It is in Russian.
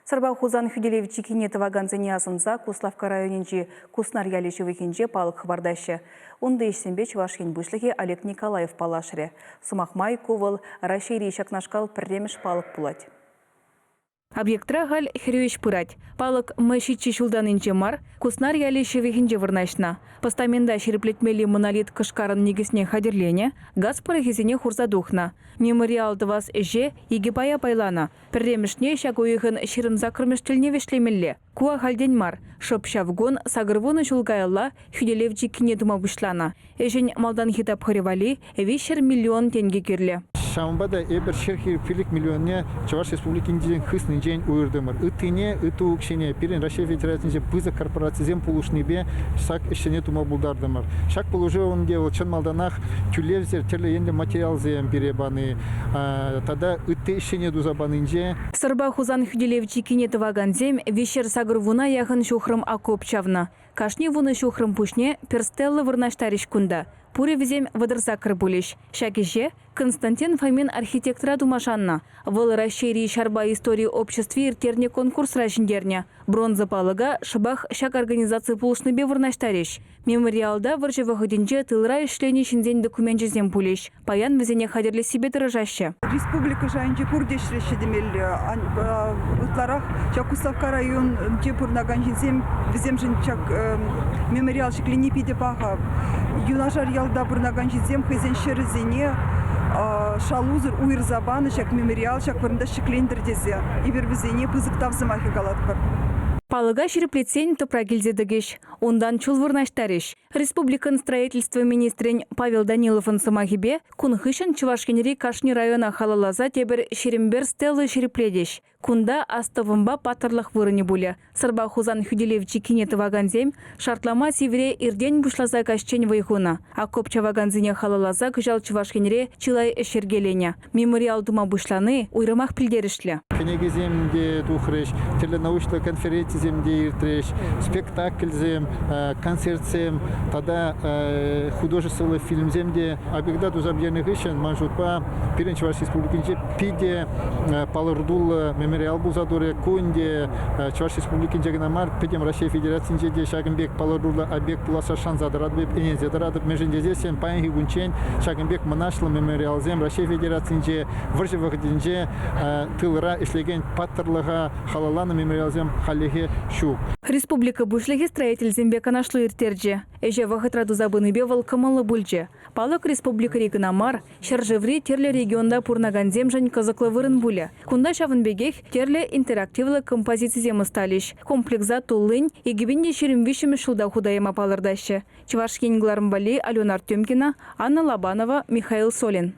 Сарба хузан Хюделевичи Кинетова ганзене асынса Куславка районинчи Куснар ялишевихинче палық хабардашы. Онда ешсенбе Чувашкин бұшлығы Олег Николаев палашыре. Сумахмай ковал Рашири шакнашкал пірреміш палық пулать. Объектра галь херюеш пырать. Палық мәшитчі шулданынче мар, Куснар ялишевихинче вырнашна. Постаменда шереплетмели монолит кышкарын негісіне хадерлене, газ парахизіне хурзадухна. Мемориалды вас же египая байлана. Пірремішне шагуйығын шерін закырмештіліне вешлемелле. Куа халден мар, шопшавгон сагырвоны шулгайылла Хюделевичи Кинетума бұшлана. Эжен малдан хитап хыревали 5 миллион тенге керле. Шамбада эбер шерхи филик миллионне Чуваш республикин ден хысны ден уйрдымыр. Ытыне, ыту укшене, пирен Россия Федерациясынче пызы корпорациязем пулушныбе шак ишене тума булдардымыр. Шак пулуже онде чын малданах тюлевзер терле енде материалзем беребаны. Тада ыты ишене дузабанынже. Сарба хузан Хюделевичи Кинетова ганзем вечер сагырвуна яхын шухрым акопчавна. Кашни вуны шухрым пушне перстеллы вырнаштариш кунда. Пуре визем вадырса кырбулиш. Шакише Константин Фомин архитектора думашанна. Вол расшири шарба истории обществе иртерне конкурс рашиндерне. Бронза палыга шабах шак организации пулышныбе вырнаштариш. Мемориалда варжевы ходинче тылра ишлени шинзен документчезем пулиш. Паян визене хадерли себе дорожаще. Республика жанче курдешлеші демелі. Утларах Куславка район тепурнаган шинзем визем жинчак мемориал шиклени пиде паха. Юнашар ялда бурнаган шинзем хызен шерзене шалузыр уйр забаны шак мемориал шак вырында шиклендірдезе. Ибер визене пызык тавзымахи галаткар. Палыга шереплетсен топрагильзедігіш. Ондан чул вырнаштариш. Республикан строительство министрен Павел Даниловын самахибе кунхышын Чувашкенери Кашни района халалаза тебір шерембер стеллы шерепледеш. Кунда астывымба патырлық вырыне буле. Сарба хузан Хюделевичи Кинетова ганзем шартлама севере ирден бушлаза кашчен вайхуна. А копчава ганзине халалаза кыжал Чувашкенери чилай эшергелене. Мемориал дума бушланы уйрымах пилдеришле. Кенегеземде тухрыш, теленаучный конференцияземде иртреш, спектакльзем, концертсем, тогда художественный фильмземде обегда дузабьяных ищен манжутпа пирен Чуваш республикинче пиде палырдул мемориал бузадуре кунде Чуваш республикинче гнамар пидем Россия Федерациясынче де Шагымбек палырдулы объект пуласа шан задарадып энезе задарадып межендезесен паянги гунчен Шагымбек манашлы мемориалзем Россия Федерациясынче выржевых динче тылыра ишлеген паттырлыга халаланы мемориалзем халлеге шу. Республика бушлеги строитель зембека нашло иртерджи. Эже вахытраду забыныбе волкамалы бульджи. Палык республика регнамар, шаржеври терле регионда пурнаган земжань казаклы вырын буля. Кунда шавынбегех терле интерактивлы композиции земы сталиш. Комплексза туллынь и гибинде шеремвишими шулда худаяма палырдаще. Чувашкин Глармбали, Алена Артемкина, Анна Лобанова, Михаил Солин.